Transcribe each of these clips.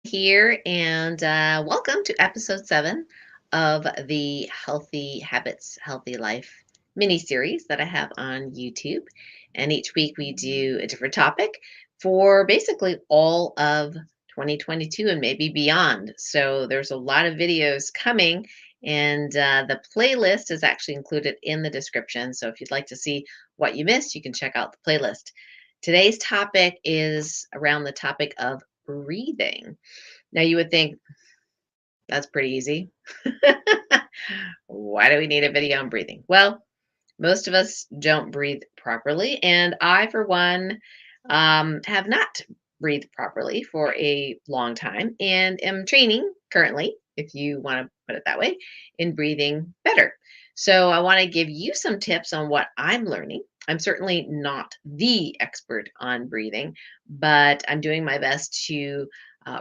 Here, and welcome to episode 7 of the Healthy Habits, Healthy Life mini series that I have on YouTube. And each week we do a different topic for basically all of 2022 and maybe beyond. So there's a lot of videos coming, and the playlist is actually included in the description. So if you'd like to see what you missed, you can check out the playlist. Today's topic is around the topic of breathing. Now you would think that's pretty easy. Why do we need a video on breathing? Well, most of us don't breathe properly, and I, for one, have not breathed properly for a long time and am training currently, if you want to put it that way, in breathing better. So I want to give you some tips on what I'm learning. I'm certainly not the expert on breathing, but I'm doing my best to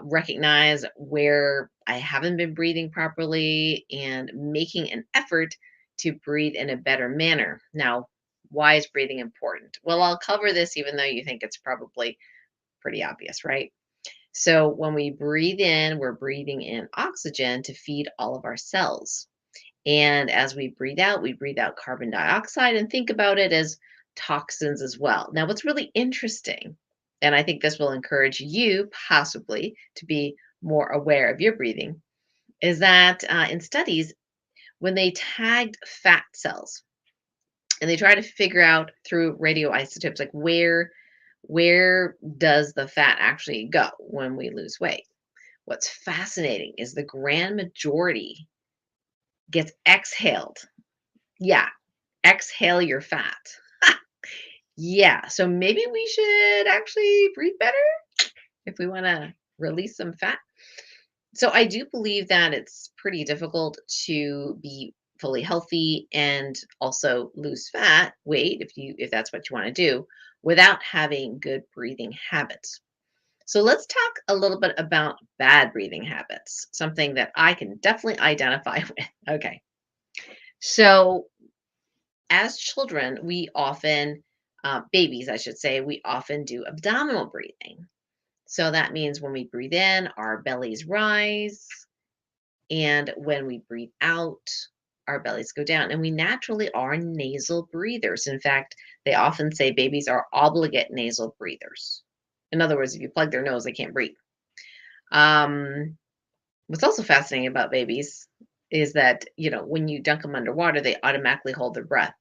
recognize where I haven't been breathing properly and making an effort to breathe in a better manner. Now, why is breathing important? Well, I'll cover this even though you think it's probably pretty obvious, right? So, when we breathe in, we're breathing in oxygen to feed all of our cells. And as we breathe out carbon dioxide and think about it as toxins as well. Now, what's really interesting, and I think this will encourage you possibly to be more aware of your breathing, is that in studies, when they tagged fat cells and they try to figure out through radioisotopes like where does the fat actually go when we lose weight. What's fascinating is the grand majority gets exhaled. Yeah, exhale your fat. Yeah, so maybe we should actually breathe better if we want to release some fat. So I do believe that it's pretty difficult to be fully healthy and also lose fat weight if that's what you want to do without having good breathing habits. So let's talk a little bit about bad breathing habits, something that I can definitely identify with. Okay. So as children, we often babies, I should say, we often do abdominal breathing. So that means when we breathe in, our bellies rise. And when we breathe out, our bellies go down. And we naturally are nasal breathers. In fact, they often say babies are obligate nasal breathers. In other words, if you plug their nose, they can't breathe. Um, what's also fascinating about babies is that, when you dunk them underwater, they automatically hold their breath.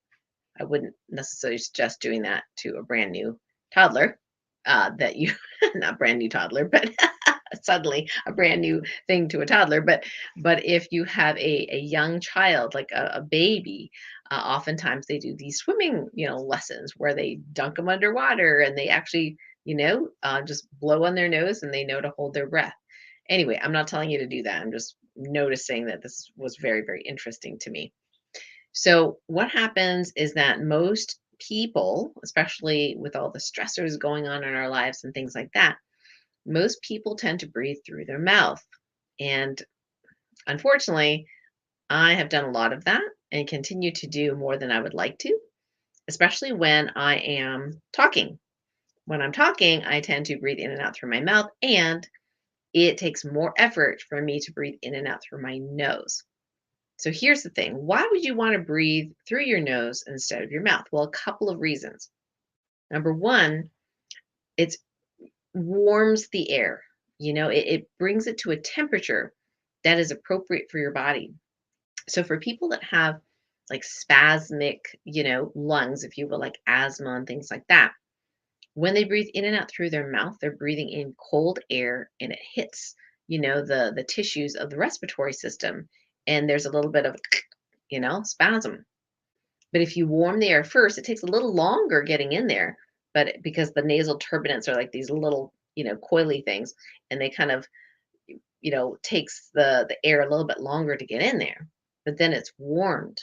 I wouldn't necessarily suggest doing that to a brand new toddler. That you, not brand new toddler, but suddenly a brand new thing to a toddler. But if you have a young child, like a baby, oftentimes they do these swimming, lessons where they dunk them underwater and they actually, just blow on their nose and they know to hold their breath. Anyway, I'm not telling you to do that. I'm just noticing that this was very, very interesting to me. So, what happens is that most people, especially with all the stressors going on in our lives and things like that, most people tend to breathe through their mouth. And unfortunately, I have done a lot of that and continue to do more than I would like to, especially when I am talking. When I'm talking, I tend to breathe in and out through my mouth, and it takes more effort for me to breathe in and out through my nose. So here's the thing. Why would you want to breathe through your nose instead of your mouth? Well, a couple of reasons. Number one, it warms the air. It brings it to a temperature that is appropriate for your body. So for people that have like spasmic, lungs, if you will, like asthma and things like that, when they breathe in and out through their mouth, they're breathing in cold air and it hits, the tissues of the respiratory system. And there's a little bit of, spasm. But if you warm the air first, it takes a little longer getting in there, but because the nasal turbinates are like these little, coily things, and they kind of, takes the air a little bit longer to get in there, but then it's warmed.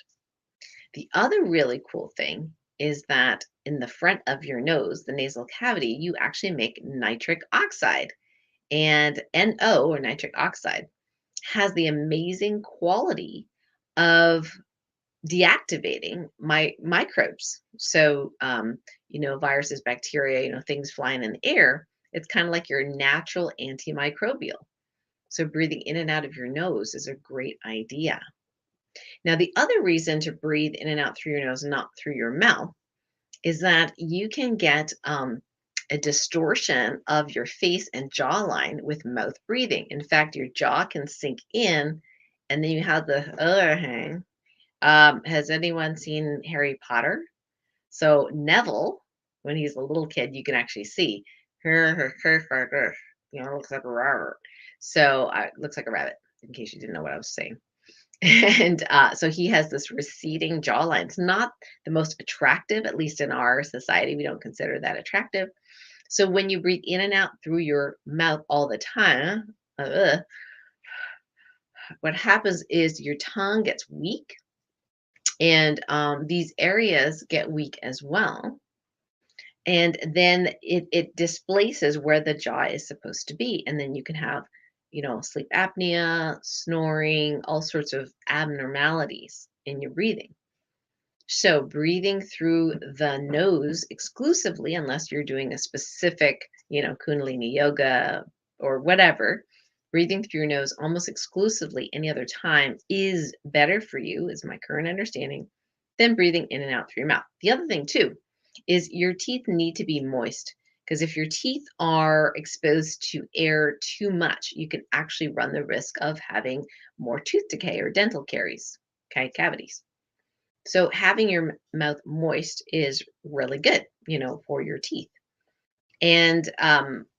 The other really cool thing is that in the front of your nose, the nasal cavity, you actually make nitric oxide. And NO, or nitric oxide, has the amazing quality of deactivating microbes. So, viruses, bacteria, things flying in the air. It's kind of like your natural antimicrobial. So breathing in and out of your nose is a great idea. Now, the other reason to breathe in and out through your nose, not through your mouth, is that you can get a distortion of your face and jawline with mouth breathing. In fact, your jaw can sink in, and then you have the other hang. Has anyone seen Harry Potter? So Neville, when he's a little kid, you can actually see, looks like a rabbit. So looks like a rabbit. In case you didn't know what I was saying. And so he has this receding jawline. It's not the most attractive, at least in our society. We don't consider that attractive. So when you breathe in and out through your mouth all the time, what happens is your tongue gets weak, and these areas get weak as well. And then it displaces where the jaw is supposed to be. And then you can have, sleep apnea, snoring, all sorts of abnormalities in your breathing. So, breathing through the nose exclusively, unless you're doing a specific, Kundalini yoga or whatever, breathing through your nose almost exclusively any other time is better for you, is my current understanding, than breathing in and out through your mouth. The other thing, too, is your teeth need to be moist, because if your teeth are exposed to air too much, you can actually run the risk of having more tooth decay or dental caries, okay, cavities. So having your mouth moist is really good, for your teeth. And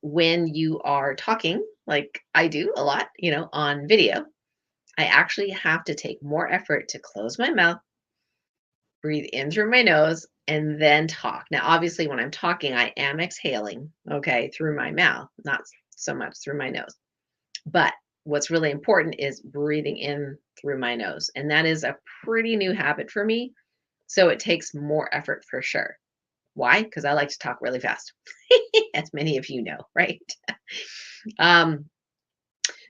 when you are talking, like I do a lot, on video, I actually have to take more effort to close my mouth, breathe in through my nose, and then talk. Now, obviously, when I'm talking, I am exhaling, okay, through my mouth, not so much through my nose. But what's really important is breathing in through my nose. And that is a pretty new habit for me. So it takes more effort for sure. Why? Because I like to talk really fast, as many of you know, right? um,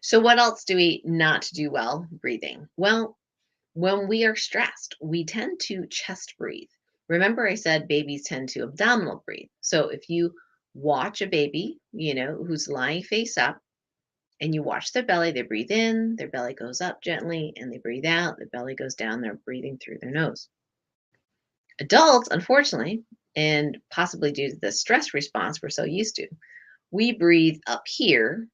so what else do we not do well breathing? Well, when we are stressed, we tend to chest breathe. Remember, I said babies tend to abdominal breathe. So if you watch a baby, who's lying face up, and you watch their belly, they breathe in, their belly goes up gently, and they breathe out, their belly goes down, they're breathing through their nose. Adults, unfortunately, and possibly due to the stress response we're so used to, we breathe up here,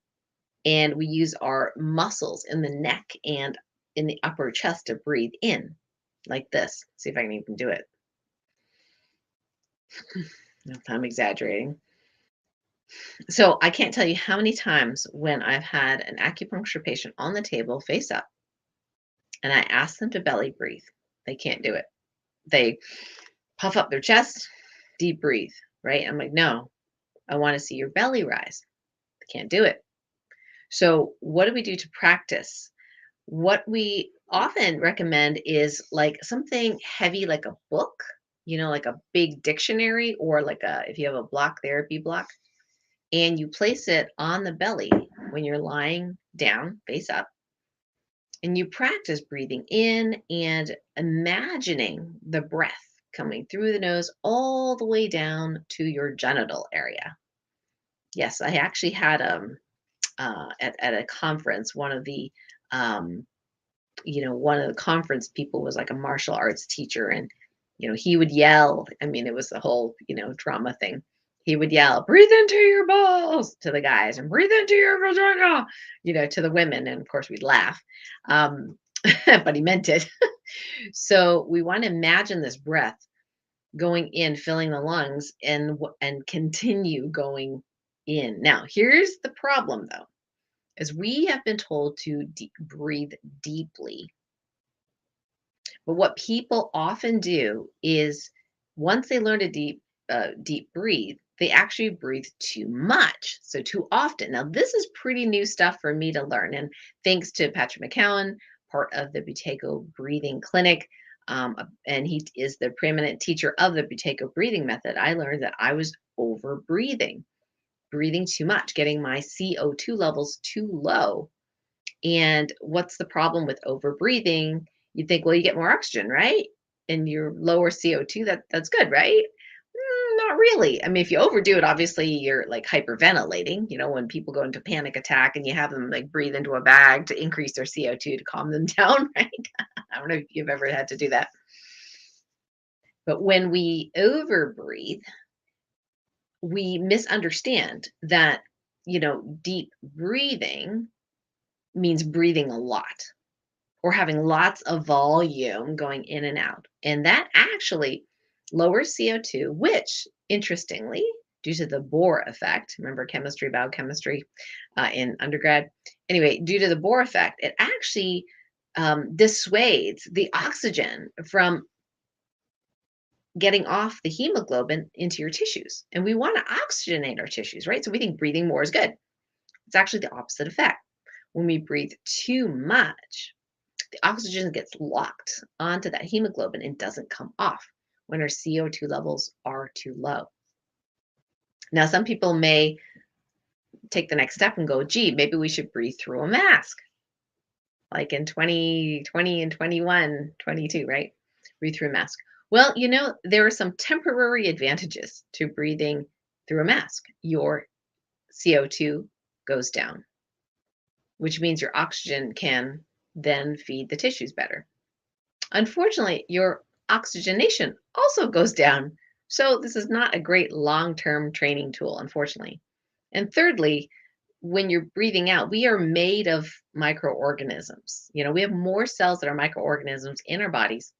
and we use our muscles in the neck and in the upper chest to breathe in like this. See if I can even do it. If I'm exaggerating. So I can't tell you how many times when I've had an acupuncture patient on the table face up and I ask them to belly breathe. They can't do it. They puff up their chest, deep breathe, right? I'm like, no, I want to see your belly rise. They can't do it. So what do we do to practice? What we often recommend is like something heavy, like a book, like a big dictionary, or if you have a block therapy block, and you place it on the belly when you're lying down, face up, and you practice breathing in and imagining the breath coming through the nose all the way down to your genital area. Yes, I actually had at a conference, um, one of the conference people was like a martial arts teacher, and he would yell. I mean, it was the whole drama thing. He would yell, "Breathe into your balls" to the guys, and "Breathe into your vagina," to the women, and of course we'd laugh, um, but he meant it. So we want to imagine this breath going in, filling the lungs, and continue going in. Now, here's the problem, though, is we have been told to breathe deeply. But what people often do is once they learn to deep breathe, they actually breathe too much, so too often. Now, this is pretty new stuff for me to learn, and thanks to Patrick McCowan, part of the Buteyko Breathing Clinic, and he is the preeminent teacher of the Buteyko breathing method. I learned that I was over breathing too much, getting my CO2 levels too low. And what's the problem with overbreathing? You think, well, you get more oxygen, right? And your lower CO2, that's good, right? Not not really. I mean, if you overdo it, obviously you're like hyperventilating, when people go into panic attack and you have them like breathe into a bag to increase their CO2 to calm them down, right? I don't know if you've ever had to do that. But when we overbreathe, we misunderstand that, deep breathing means breathing a lot or having lots of volume going in and out. And that actually lowers CO2, which interestingly, due to the Bohr effect, remember chemistry, biochemistry in undergrad? Anyway, due to the Bohr effect, it actually dissuades the oxygen from getting off the hemoglobin into your tissues. And we want to oxygenate our tissues, right? So we think breathing more is good. It's actually the opposite effect. When we breathe too much, the oxygen gets locked onto that hemoglobin and doesn't come off when our CO2 levels are too low. Now, some people may take the next step and go, gee, maybe we should breathe through a mask, like in 2020 and 21, 22, right? Breathe through a mask. Well, there are some temporary advantages to breathing through a mask. Your CO2 goes down, which means your oxygen can then feed the tissues better. Unfortunately, your oxygenation also goes down. So this is not a great long-term training tool, unfortunately. And thirdly, when you're breathing out, we are made of microorganisms. We have more cells that are microorganisms in our bodies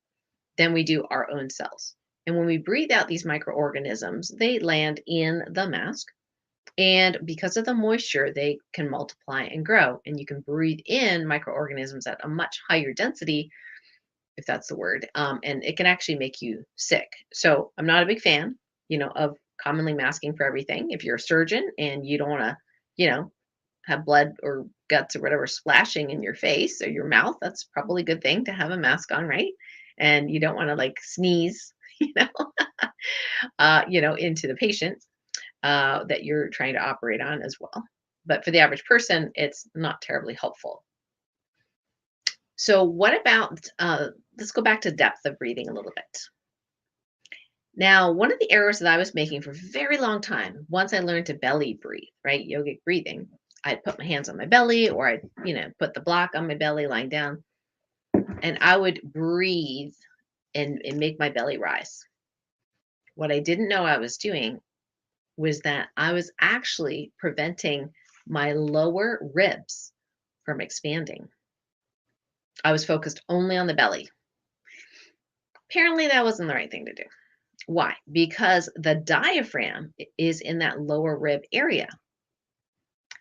than we do our own cells. And when we breathe out these microorganisms, they land in the mask. And because of the moisture, they can multiply and grow. And you can breathe in microorganisms at a much higher density, if that's the word, and it can actually make you sick. So I'm not a big fan, of commonly masking for everything. If you're a surgeon and you don't want to, have blood or guts or whatever splashing in your face or your mouth, that's probably a good thing to have a mask on, right? And you don't want to like sneeze, into the patient that you're trying to operate on as well. But for the average person, it's not terribly helpful. So what about, let's go back to depth of breathing a little bit. Now, one of the errors that I was making for a very long time, once I learned to belly breathe, right? Yogic breathing, I'd put my hands on my belly or I'd, put the block on my belly lying down and I would breathe and make my belly rise. What I didn't know I was doing was that I was actually preventing my lower ribs from expanding. I was focused only on the belly. Apparently, that wasn't the right thing to do. Why? Because the diaphragm is in that lower rib area.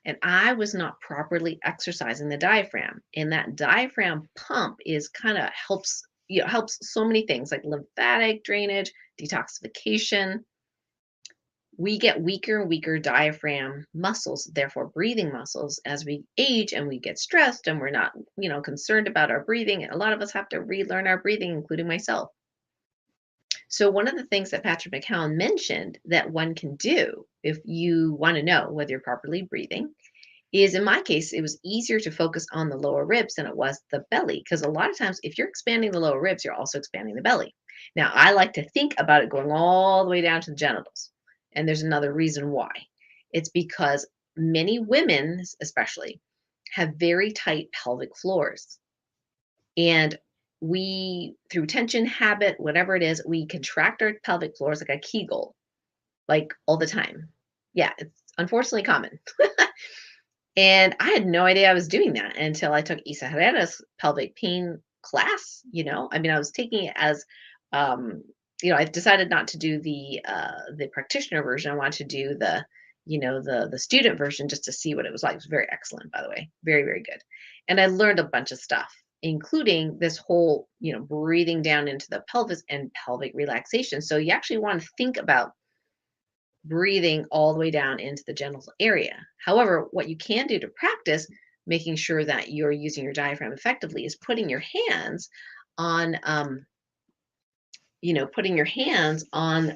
And I was not properly exercising the diaphragm. And that diaphragm pump is kind of helps so many things like lymphatic drainage, detoxification. We get weaker and weaker diaphragm muscles, therefore breathing muscles, as we age and we get stressed and we're not, concerned about our breathing. A lot of us have to relearn our breathing, including myself. So one of the things that Patrick McCowan mentioned that one can do if you want to know whether you're properly breathing is, in my case, it was easier to focus on the lower ribs than it was the belly. Because a lot of times, if you're expanding the lower ribs, you're also expanding the belly. Now, I like to think about it going all the way down to the genitals. And there's another reason why. It's because many women, especially, have very tight pelvic floors. And we, through tension, habit, whatever it is, we contract our pelvic floors like a Kegel, like all the time. Yeah, it's unfortunately common. And I had no idea I was doing that until I took Isa Herrera's pelvic pain class. I was taking it as, I decided not to do the practitioner version. I wanted to do the student version just to see what it was like. It was very excellent, by the way, very, very good. And I learned a bunch of stuff, including this whole, breathing down into the pelvis and pelvic relaxation. So you actually want to think about breathing all the way down into the genital area. However, what you can do to practice making sure that you're using your diaphragm effectively is putting your hands on,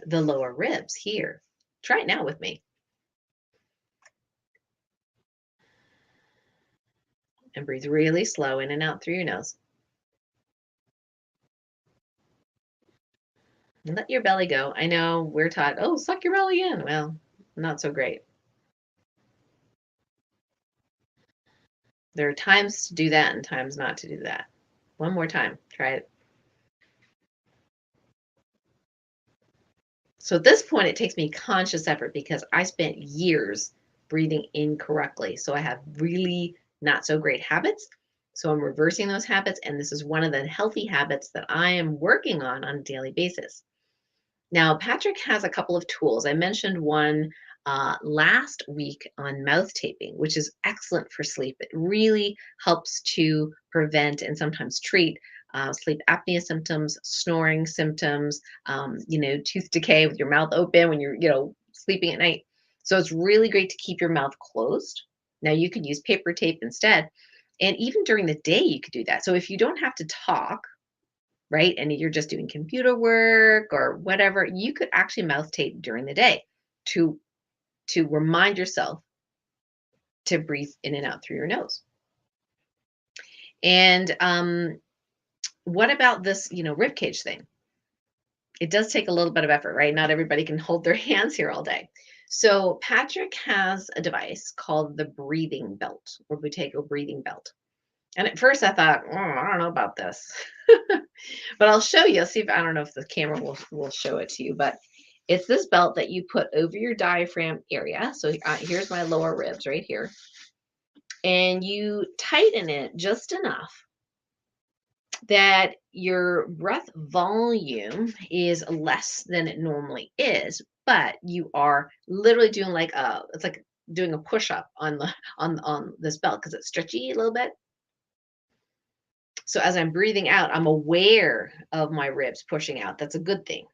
the lower ribs here. Try it now with me. And breathe really slow in and out through your nose. And let your belly go. I know we're taught, oh, suck your belly in. Well, not so great. There are times to do that and times not to do that. One more time. Try it. So at this point, it takes me conscious effort because I spent years breathing incorrectly. So I have really not so great habits. So I'm reversing those habits. And this is one of the healthy habits that I am working on a daily basis. Now, Patrick has a couple of tools. I mentioned one last week on mouth taping, which is excellent for sleep. It really helps to prevent and sometimes treat sleep apnea symptoms, snoring symptoms, tooth decay with your mouth open when you're, sleeping at night. So it's really great to keep your mouth closed. Now, you could use paper tape instead. And even during the day, you could do that. So if you don't have to talk, right? And you're just doing computer work or whatever, you could actually mouth tape during the day to remind yourself to breathe in and out through your nose. And what about this, rib cage thing? It does take a little bit of effort, right? Not everybody can hold their hands here all day. So Patrick has a device called the breathing belt or Buteyko breathing belt. And at first I thought, I don't know about this. But I'll show you. See if I don't know if the camera will show it to you, but it's this belt that you put over your diaphragm area. So here's my lower ribs right here, and you tighten it just enough that your breath volume is less than it normally is, but you are literally doing it's like doing a push up on the on this belt because it's stretchy a little bit. So as I'm breathing out, I'm aware of my ribs pushing out. That's a good thing.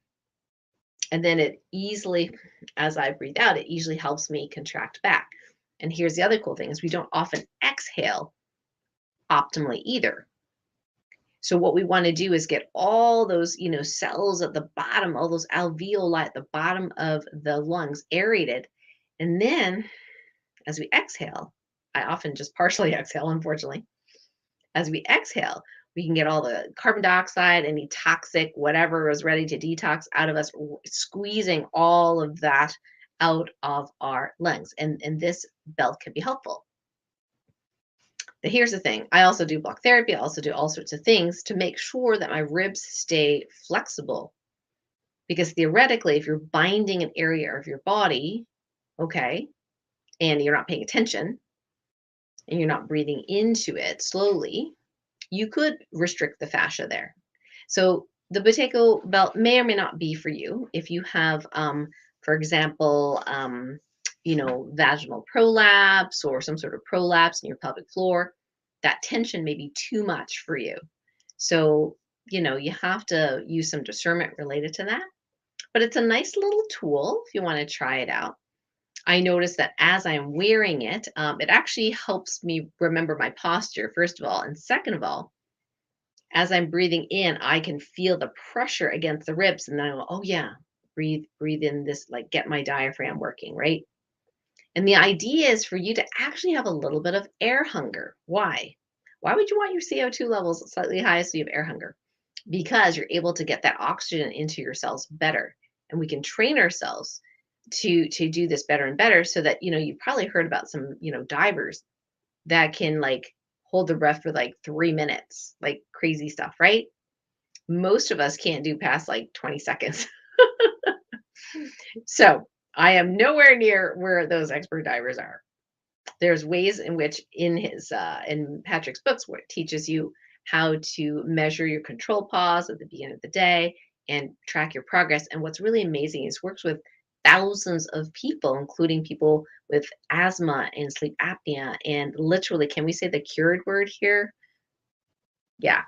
And then it easily, as I breathe out, it usually helps me contract back. And here's the other cool thing is we don't often exhale optimally either. So what we want to do is get all those, cells at the bottom, all those alveoli at the bottom of the lungs aerated. And then as we exhale, I often just partially exhale, unfortunately. As we exhale, we can get all the carbon dioxide, any toxic, whatever is ready to detox out of us, squeezing all of that out of our lungs. And this belt can be helpful. But here's the thing. I also do block therapy. I also do all sorts of things to make sure that my ribs stay flexible. Because theoretically, if you're binding an area of your body, okay, and you're not paying attention and you're not breathing into it slowly, you could restrict the fascia there. So the Buteyko belt may or may not be for you if you have, for example, vaginal prolapse or some sort of prolapse in your pelvic floor. That tension may be too much for you. So, you have to use some discernment related to that. But it's a nice little tool if you want to try it out. I notice that as I'm wearing it, it actually helps me remember my posture, first of all. And second of all, as I'm breathing in, I can feel the pressure against the ribs. And then I go, oh, yeah, breathe in this, like get my diaphragm working, right? And the idea is for you to actually have a little bit of air hunger. Why? Why would you want your CO2 levels slightly high so you have air hunger? Because you're able to get that oxygen into your cells better. And we can train ourselves to do this better and better so that, you probably heard about some, divers that can like hold the breath for like 3 minutes, like crazy stuff, right? Most of us can't do past like 20 seconds. So I am nowhere near where those expert divers are. There's ways in which in Patrick's books where it teaches you how to measure your control pause at the beginning of the day and track your progress. And what's really amazing is works with thousands of people, including people with asthma and sleep apnea. And literally, can we say the cured word here? Yeah,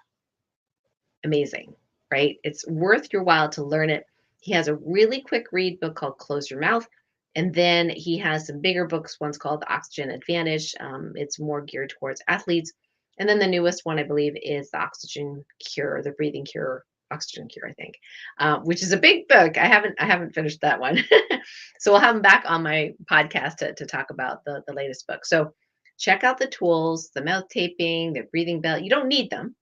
amazing, right? It's worth your while to learn it. He has a really quick read book called Close Your Mouth. And then he has some bigger books. One's called The Oxygen Advantage. It's more geared towards athletes. And then the newest one, I believe, is The Oxygen Cure, The Breathing Cure, Oxygen Cure, I think, which is a big book. I haven't finished that one. So we'll have him back on my podcast to talk about the latest book. So check out the tools, the mouth taping, the breathing belt. You don't need them.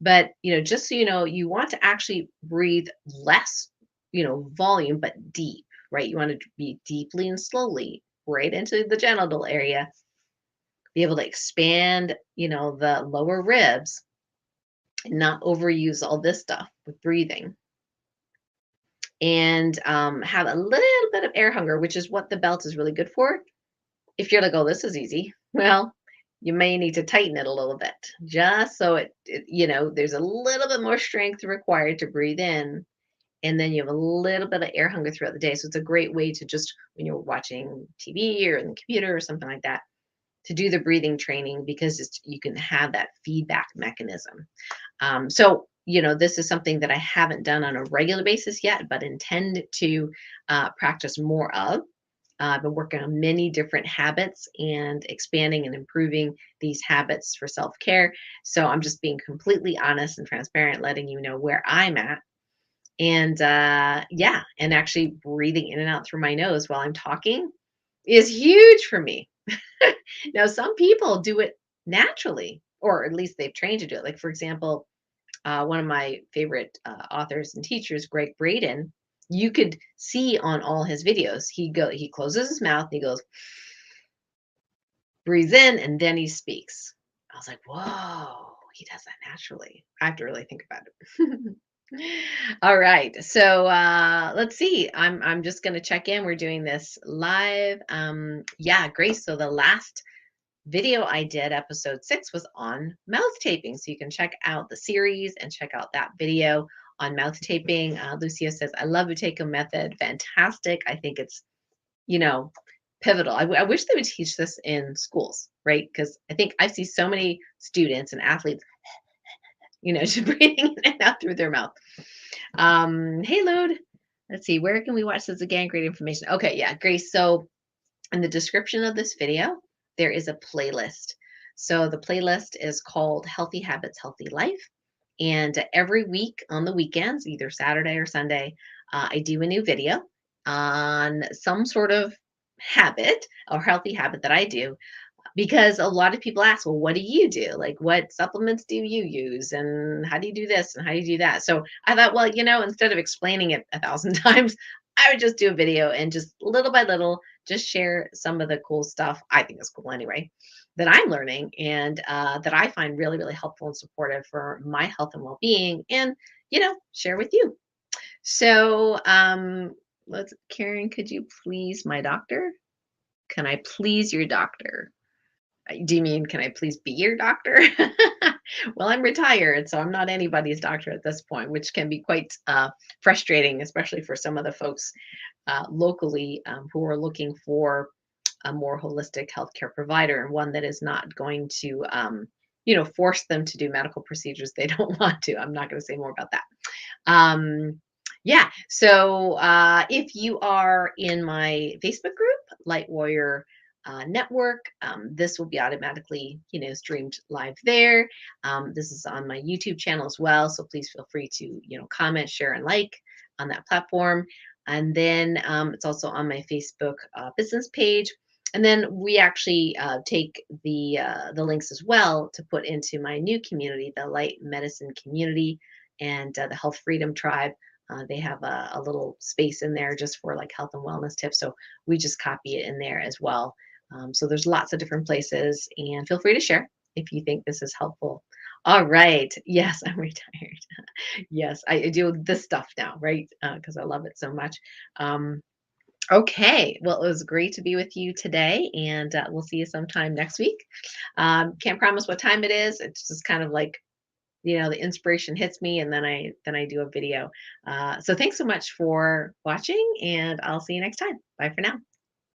But, just so you know, you want to actually breathe less, volume, but deep, right? You want to be deeply and slowly right into the genital area, be able to expand, the lower ribs and not overuse all this stuff with breathing. And have a little bit of air hunger, which is what the belt is really good for. If you're like, oh, this is easy, well, you may need to tighten it a little bit just so there's a little bit more strength required to breathe in. And then you have a little bit of air hunger throughout the day. So it's a great way to just, when you're watching TV or in the computer or something like that, to do the breathing training because you can have that feedback mechanism. So, this is something that I haven't done on a regular basis yet, but intend to practice more of. I've been working on many different habits and expanding and improving these habits for self care. So I'm just being completely honest and transparent, letting you know where I'm at. And yeah, and actually breathing in and out through my nose while I'm talking is huge for me. Now, some people do it naturally, or at least they've trained to do it. Like, for example, one of my favorite authors and teachers, Greg Braden, you could see on all his videos, he closes his mouth and he goes, breathes in, and then he speaks. I was like, whoa, he does that naturally. I have to really think about it. All right. So let's see. I'm just gonna check in. We're doing this live. Yeah, Grace. So the last video I did, episode 6, was on mouth taping. So you can check out the series and check out that video on mouth taping. Lucia says, I love the take-home method. Fantastic. I think it's, you know, pivotal. I wish they would teach this in schools, right? Because I think I see so many students and athletes, just breathing in and out through their mouth. Hey, Load. Let's see. Where can we watch this again? Great information. Okay. Yeah, Grace. So in the description of this video, there is a playlist. So the playlist is called Healthy Habits, Healthy Life. And every week on the weekends, either Saturday or Sunday, I do a new video on some sort of habit or healthy habit that I do, because a lot of people ask, well, what do you do? Like, what supplements do you use? And how do you do this? And how do you do that? So I thought, well, instead of explaining it 1,000 times, I would just do a video and just little by little, just share some of the cool stuff. I think is cool anyway, that I'm learning and that I find really, really helpful and supportive for my health and well being, and, share with you. So Karen, could you please my doctor? Can I please your doctor? Do you mean, can I please be your doctor? Well, I'm retired, so I'm not anybody's doctor at this point, which can be quite frustrating, especially for some of the folks locally who are looking for a more holistic healthcare provider, and one that is not going to, force them to do medical procedures they don't want to. I'm not going to say more about that. Yeah. So if you are in my Facebook group, Light Warrior Network, this will be automatically, streamed live there. This is on my YouTube channel as well. So please feel free to, comment, share, and like on that platform. And then it's also on my Facebook business page. And then we actually take the links as well to put into my new community, the Light Medicine Community, and the Health Freedom Tribe. They have a little space in there just for like health and wellness tips. So we just copy it in there as well. So there's lots of different places, and feel free to share if you think this is helpful. All right. Yes, I'm retired. Yes, I do this stuff now, right? Because I love it so much. Okay. Well, it was great to be with you today, and we'll see you sometime next week. Can't promise what time it is. It's just kind of like, the inspiration hits me, and then I do a video. So thanks so much for watching, and I'll see you next time. Bye for now.